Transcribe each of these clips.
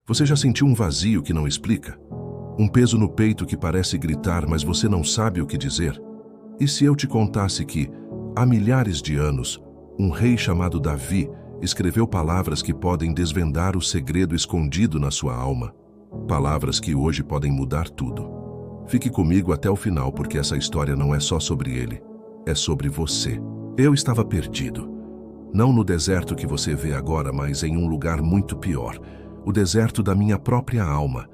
Você já sentiu um vazio que não explica? Um peso no peito que parece gritar, mas você não sabe o que dizer? E se eu te contasse que, há milhares de anos, um rei chamado Davi escreveu palavras que podem desvendar o segredo escondido na sua alma? Palavras que hoje podem mudar tudo. Fique comigo até o final, porque essa história não é só sobre ele, é sobre você. Eu estava perdido. Não no deserto que você vê agora, mas em um lugar muito pior. O deserto da minha própria alma.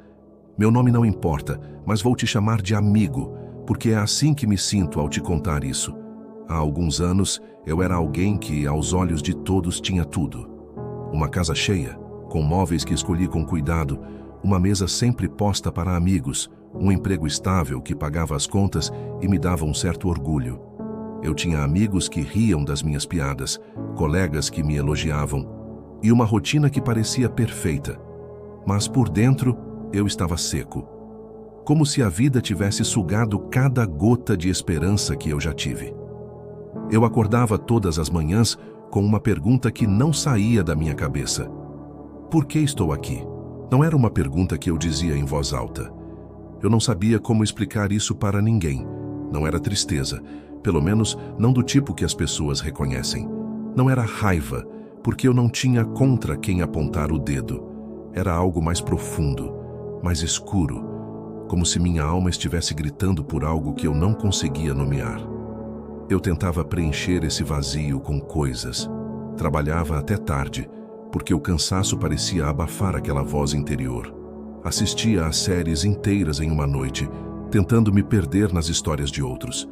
Meu nome não importa, mas vou te chamar de amigo, porque é assim que me sinto ao te contar isso. Há alguns anos, eu era alguém que, aos olhos de todos, tinha tudo. Uma casa cheia, com móveis que escolhi com cuidado, uma mesa sempre posta para amigos, um emprego estável que pagava as contas e me dava um certo orgulho. Eu tinha amigos que riam das minhas piadas, colegas que me elogiavam, e uma rotina que parecia perfeita. Mas por dentro, eu estava seco. Como se a vida tivesse sugado cada gota de esperança que eu já tive. Eu acordava todas as manhãs com uma pergunta que não saía da minha cabeça. Por que estou aqui? Não era uma pergunta que eu dizia em voz alta. Eu não sabia como explicar isso para ninguém. Não era tristeza, pelo menos não do tipo que as pessoas reconhecem. Não era raiva, porque eu não tinha contra quem apontar o dedo. Era algo mais profundo, mais escuro, como se minha alma estivesse gritando por algo que eu não conseguia nomear. Eu tentava preencher esse vazio com coisas. Trabalhava até tarde, porque o cansaço parecia abafar aquela voz interior. Assistia a séries inteiras em uma noite, tentando me perder nas histórias de outros.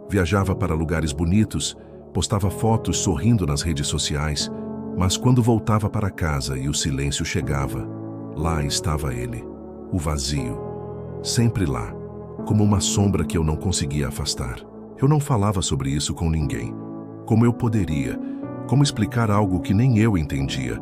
Viajava para lugares bonitos, postava fotos sorrindo nas redes sociais, mas quando voltava para casa e o silêncio chegava, lá estava ele, o vazio, sempre lá, como uma sombra que eu não conseguia afastar. Eu não falava sobre isso com ninguém. Como eu poderia? Como explicar algo que nem eu entendia?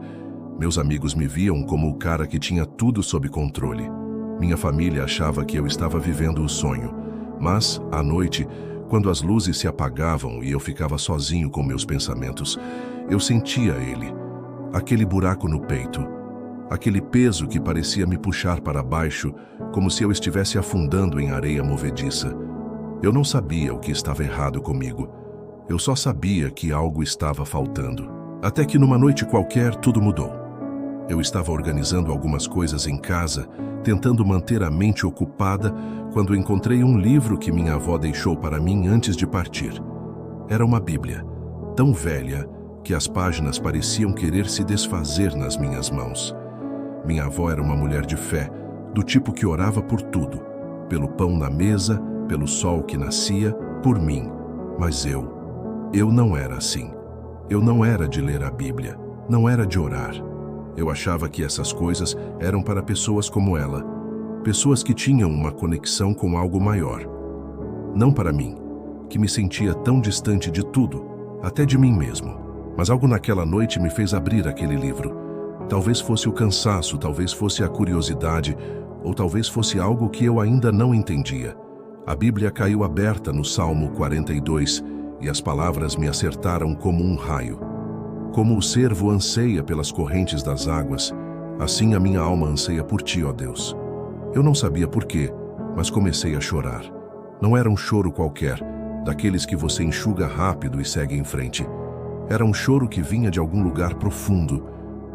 Meus amigos me viam como o cara que tinha tudo sob controle. Minha família achava que eu estava vivendo o sonho, mas, à noite, quando as luzes se apagavam e eu ficava sozinho com meus pensamentos, eu sentia ele, aquele buraco no peito, aquele peso que parecia me puxar para baixo, como se eu estivesse afundando em areia movediça. Eu não sabia o que estava errado comigo. Eu só sabia que algo estava faltando. Até que numa noite qualquer tudo mudou. Eu estava organizando algumas coisas em casa, tentando manter a mente ocupada, quando encontrei um livro que minha avó deixou para mim antes de partir. Era uma Bíblia, tão velha que as páginas pareciam querer se desfazer nas minhas mãos. Minha avó era uma mulher de fé, do tipo que orava por tudo, pelo pão na mesa, pelo sol que nascia, por mim. Mas eu não era assim. Eu não era de ler a Bíblia, não era de orar. Eu achava que essas coisas eram para pessoas como ela, pessoas que tinham uma conexão com algo maior. Não para mim, que me sentia tão distante de tudo, até de mim mesmo. Mas algo naquela noite me fez abrir aquele livro. Talvez fosse o cansaço, talvez fosse a curiosidade, ou talvez fosse algo que eu ainda não entendia. A Bíblia caiu aberta no Salmo 42 e as palavras me acertaram como um raio. Como o cervo anseia pelas correntes das águas, assim a minha alma anseia por ti, ó Deus. Eu não sabia por quê, mas comecei a chorar. Não era um choro qualquer, daqueles que você enxuga rápido e segue em frente. Era um choro que vinha de algum lugar profundo,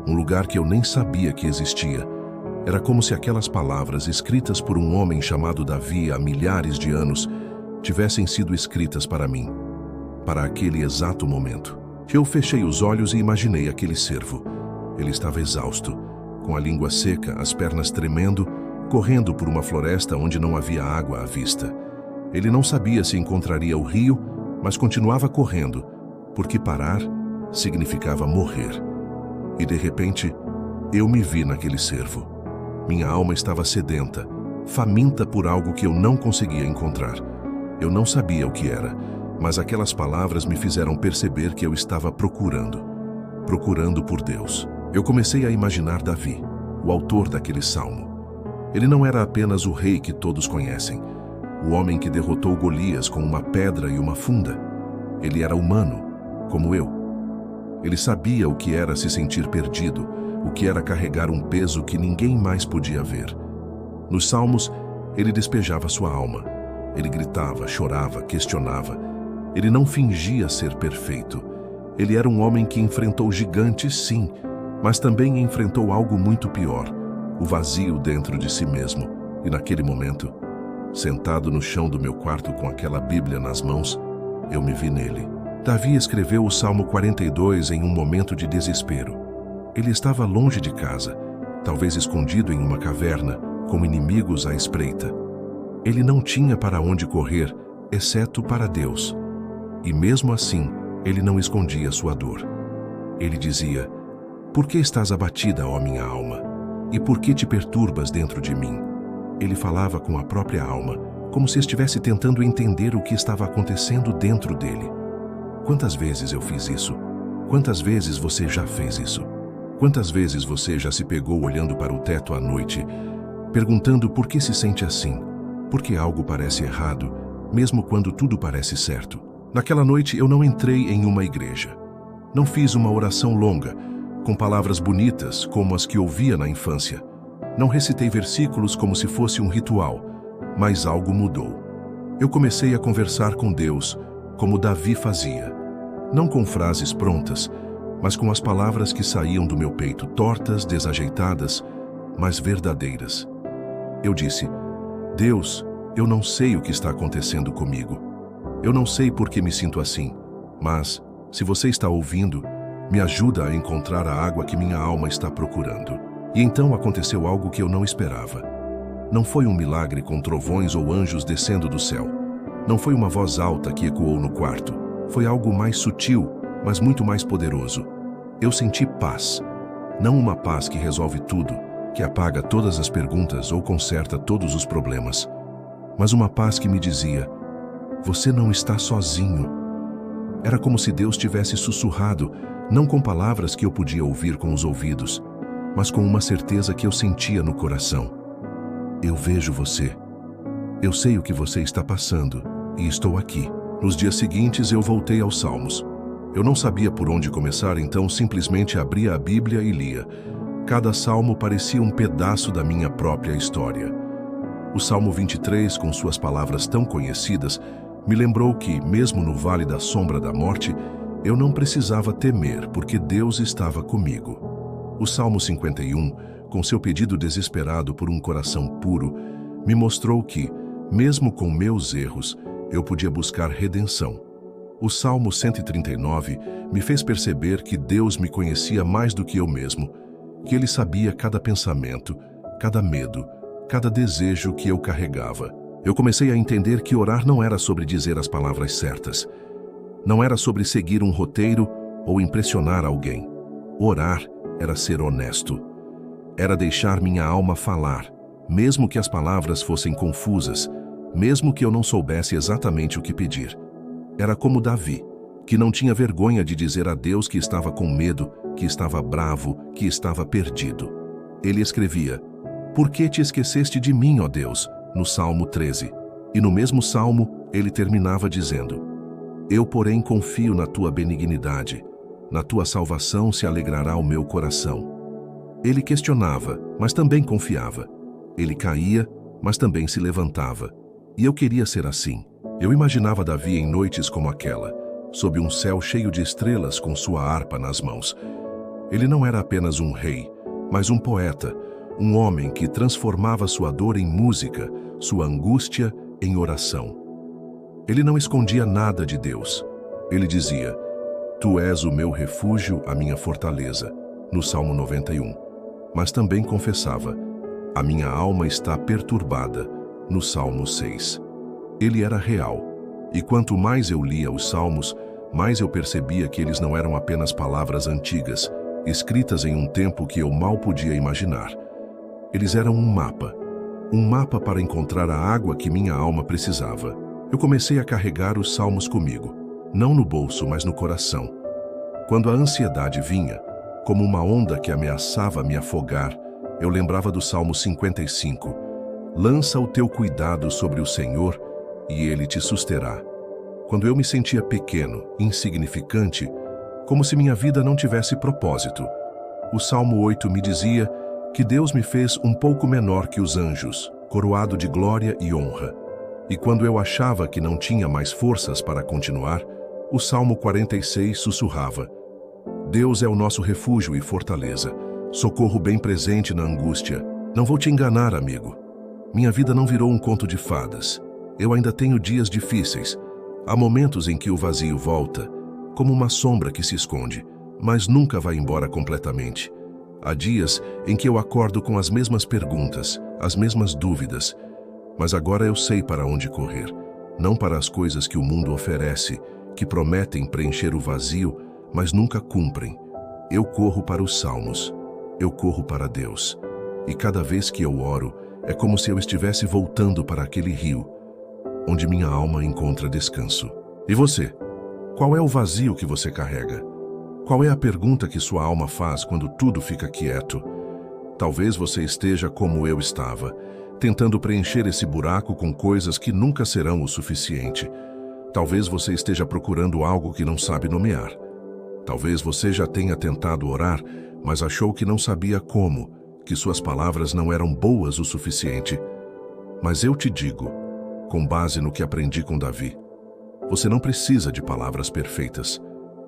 um lugar que eu nem sabia que existia. Era como se aquelas palavras, escritas por um homem chamado Davi há milhares de anos, tivessem sido escritas para mim, para aquele exato momento. Eu fechei os olhos e imaginei aquele cervo. Ele estava exausto, com a língua seca, as pernas tremendo, correndo por uma floresta onde não havia água à vista. Ele não sabia se encontraria o rio, mas continuava correndo, porque parar significava morrer. E de repente, eu me vi naquele cervo. Minha alma estava sedenta, faminta por algo que eu não conseguia encontrar. Eu não sabia o que era, mas aquelas palavras me fizeram perceber que eu estava procurando por Deus. Eu comecei a imaginar Davi, o autor daquele salmo. Ele não era apenas o rei que todos conhecem, o homem que derrotou Golias com uma pedra e uma funda. Ele era humano, como eu. Ele sabia o que era se sentir perdido, o que era carregar um peso que ninguém mais podia ver. Nos Salmos, ele despejava sua alma. Ele gritava, chorava, questionava. Ele não fingia ser perfeito. Ele era um homem que enfrentou gigantes, sim, mas também enfrentou algo muito pior, o vazio dentro de si mesmo. E naquele momento, sentado no chão do meu quarto com aquela Bíblia nas mãos, eu me vi nele. Davi escreveu o Salmo 42 em um momento de desespero. Ele estava longe de casa, talvez escondido em uma caverna, com inimigos à espreita. Ele não tinha para onde correr, exceto para Deus. E mesmo assim, ele não escondia sua dor. Ele dizia: "Por que estás abatida, ó minha alma? E por que te perturbas dentro de mim?" Ele falava com a própria alma, como se estivesse tentando entender o que estava acontecendo dentro dele. Quantas vezes eu fiz isso? Quantas vezes você já fez isso? Quantas vezes você já se pegou olhando para o teto à noite, perguntando por que se sente assim? Por que algo parece errado, mesmo quando tudo parece certo? Naquela noite eu não entrei em uma igreja. Não fiz uma oração longa, com palavras bonitas como as que ouvia na infância. Não recitei versículos como se fosse um ritual, mas algo mudou. Eu comecei a conversar com Deus, como Davi fazia. Não com frases prontas, mas com as palavras que saíam do meu peito, tortas, desajeitadas, mas verdadeiras. Eu disse: "Deus, eu não sei o que está acontecendo comigo. Eu não sei por que me sinto assim, mas, se você está ouvindo, me ajuda a encontrar a água que minha alma está procurando." E então aconteceu algo que eu não esperava. Não foi um milagre com trovões ou anjos descendo do céu. Não foi uma voz alta que ecoou no quarto. Foi algo mais sutil, mas muito mais poderoso. Eu senti paz. Não uma paz que resolve tudo, que apaga todas as perguntas ou conserta todos os problemas, mas uma paz que me dizia: "Você não está sozinho." Era como se Deus tivesse sussurrado, não com palavras que eu podia ouvir com os ouvidos, mas com uma certeza que eu sentia no coração. "Eu vejo você. Eu sei o que você está passando e estou aqui." Nos dias seguintes eu voltei aos Salmos. Eu não sabia por onde começar, então simplesmente abria a Bíblia e lia. Cada salmo parecia um pedaço da minha própria história. O Salmo 23, com suas palavras tão conhecidas, me lembrou que, mesmo no vale da sombra da morte, eu não precisava temer, porque Deus estava comigo. O Salmo 51, com seu pedido desesperado por um coração puro, me mostrou que, mesmo com meus erros, eu podia buscar redenção. O Salmo 139 me fez perceber que Deus me conhecia mais do que eu mesmo, que Ele sabia cada pensamento, cada medo, cada desejo que eu carregava. Eu comecei a entender que orar não era sobre dizer as palavras certas. Não era sobre seguir um roteiro ou impressionar alguém. Orar era ser honesto. Era deixar minha alma falar, mesmo que as palavras fossem confusas, mesmo que eu não soubesse exatamente o que pedir. Era como Davi, que não tinha vergonha de dizer a Deus que estava com medo, que estava bravo, que estava perdido. Ele escrevia: "Por que te esqueceste de mim, ó Deus?" no Salmo 13. E no mesmo salmo, ele terminava dizendo: "Eu, porém, confio na tua benignidade. Na tua salvação se alegrará o meu coração." Ele questionava, mas também confiava. Ele caía, mas também se levantava. E eu queria ser assim. Eu imaginava Davi em noites como aquela, sob um céu cheio de estrelas com sua harpa nas mãos. Ele não era apenas um rei, mas um poeta, um homem que transformava sua dor em música, sua angústia em oração. Ele não escondia nada de Deus. Ele dizia: "Tu és o meu refúgio, a minha fortaleza", no Salmo 91. Mas também confessava: "A minha alma está perturbada", no Salmo 6. Ele era real. E quanto mais eu lia os Salmos, mais eu percebia que eles não eram apenas palavras antigas, escritas em um tempo que eu mal podia imaginar. Eles eram um mapa para encontrar a água que minha alma precisava. Eu comecei a carregar os Salmos comigo, não no bolso, mas no coração. Quando a ansiedade vinha, como uma onda que ameaçava me afogar, eu lembrava do Salmo 55. "Lança o teu cuidado sobre o Senhor, e Ele te susterá." Quando eu me sentia pequeno, insignificante, como se minha vida não tivesse propósito, O Salmo 8 me dizia que Deus me fez um pouco menor que os anjos, coroado de glória e honra. E quando eu achava que não tinha mais forças para continuar, o Salmo 46 sussurrava: Deus é o nosso refúgio e fortaleza, socorro bem presente na angústia. Não vou te enganar, amigo. Minha vida não virou um conto de fadas. Eu ainda tenho dias difíceis. Há momentos em que o vazio volta, como uma sombra que se esconde, mas nunca vai embora completamente. Há dias em que eu acordo com as mesmas perguntas, as mesmas dúvidas, mas agora eu sei para onde correr, não para as coisas que o mundo oferece, que prometem preencher o vazio, mas nunca cumprem. Eu corro para os salmos, eu corro para Deus, e cada vez que eu oro, é como se eu estivesse voltando para aquele rio, onde minha alma encontra descanso. E você? Qual é o vazio que você carrega? Qual é a pergunta que sua alma faz quando tudo fica quieto? Talvez você esteja como eu estava, tentando preencher esse buraco com coisas que nunca serão o suficiente. Talvez você esteja procurando algo que não sabe nomear. Talvez você já tenha tentado orar, mas achou que não sabia como, que suas palavras não eram boas o suficiente. Mas eu te digo, com base no que aprendi com Davi, você não precisa de palavras perfeitas.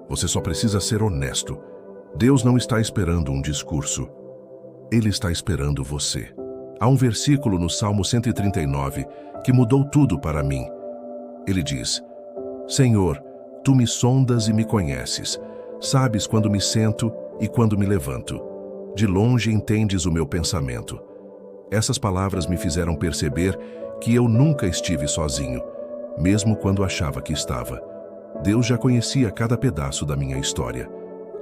Você só precisa ser honesto. Deus não está esperando um discurso. Ele está esperando você. Há um versículo no Salmo 139 que mudou tudo para mim. Ele diz: Senhor, tu me sondas e me conheces. Sabes quando me sento e quando me levanto. De longe entendes o meu pensamento. Essas palavras me fizeram perceber que eu nunca estive sozinho, mesmo quando achava que estava. Deus já conhecia cada pedaço da minha história,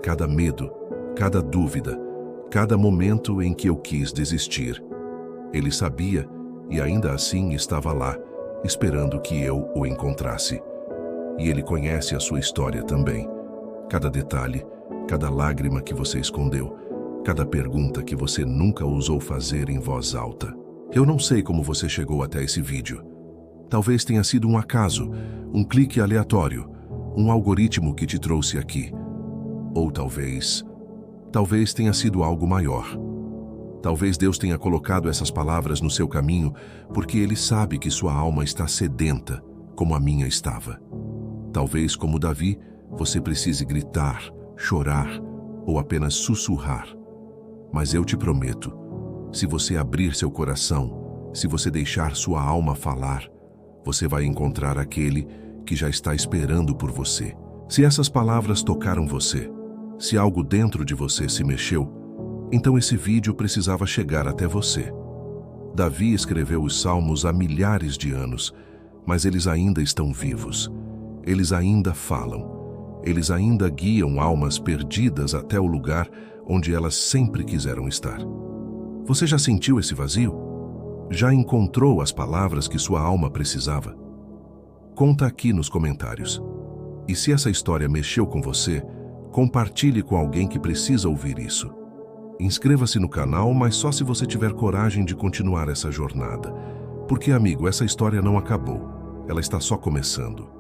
cada medo, cada dúvida, cada momento em que eu quis desistir. Ele sabia e ainda assim estava lá, esperando que eu o encontrasse. E Ele conhece a sua história também. Cada detalhe, cada lágrima que você escondeu, cada pergunta que você nunca ousou fazer em voz alta. Eu não sei como você chegou até esse vídeo. Talvez tenha sido um acaso, um clique aleatório, um algoritmo que te trouxe aqui. Ou talvez tenha sido algo maior. Talvez Deus tenha colocado essas palavras no seu caminho porque Ele sabe que sua alma está sedenta, como a minha estava. Talvez, como Davi, você precise gritar, chorar ou apenas sussurrar. Mas eu te prometo, se você abrir seu coração, se você deixar sua alma falar, você vai encontrar aquele que já está esperando por você. Se essas palavras tocaram você, se algo dentro de você se mexeu, então esse vídeo precisava chegar até você. Davi escreveu os Salmos há milhares de anos, mas eles ainda estão vivos. Eles ainda falam. Eles ainda guiam almas perdidas até o lugar onde elas sempre quiseram estar. Você já sentiu esse vazio? Já encontrou as palavras que sua alma precisava? Conta aqui nos comentários. E se essa história mexeu com você, compartilhe com alguém que precisa ouvir isso. Inscreva-se no canal, mas só se você tiver coragem de continuar essa jornada. Porque, amigo, essa história não acabou. Ela está só começando.